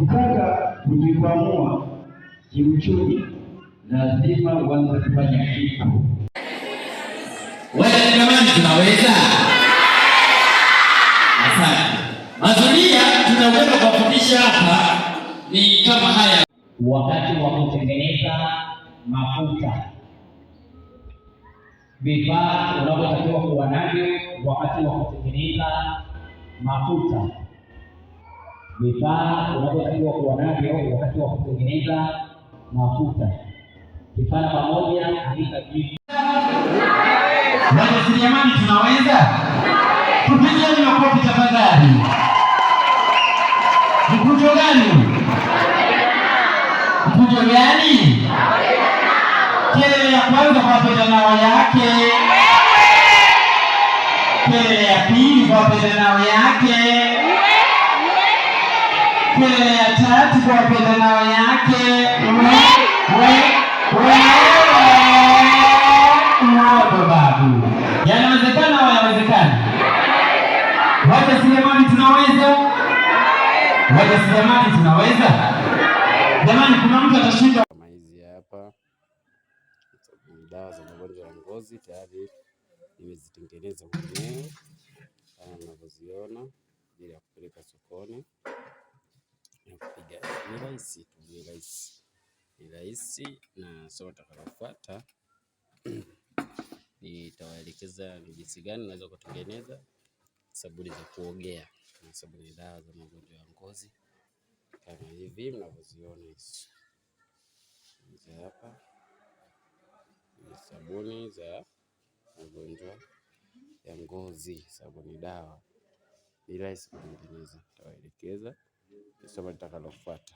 Ukitaka kujikwamua kiuchumi, lazima uanze kufanya kitu. Wewe jamani, tunaweza. Asante. Mazulia tunaweza kuwafundisha hapa ni kama haya. Wakati wa kutengeneza mafuta, vifaa unavyotakiwa kuwa navyo wakati wa kutengeneza mafuta, vifaa unavyotakiwa kuwa navyo wakati wa kutengeneza mafuta. Kifaa pamoja andika jibu. Wajasiriamali tunaweza? Tupigeni makofi tafadhali. Mkujo gani? Mkujo gani? Kelele ya kwanza kwa wapendanao yake. Kelele ya pili kwa wapendanao yake. Kelele ya tatu kwa wapendanao yake. Babu. Yanawezekana au hayawezekani? Wajasiriamali tunaweza? Wajasiriamali tunaweza? Jamani, kuna mtu atashinda? Kama hizi hapa dawa za magonjwa ya ngozi tayari nimezitengeneza mwenyewe kama mnavyoziona, ili ya kupeleka sokoni na kupiga. Ni rahisi tu, ni rahisi. Na somo takalofuata nitawaelekeza ni jinsi gani naweza kutengeneza sabuni za kuogea na sabuni dawa za magonjwa ya ngozi kama hivi mnavyoziona. Hizi hapa ni sabuni za magonjwa ya ngozi, sabuni dawa. Ni rahisi kutengeneza, nitawaelekeza somo litakalofuata.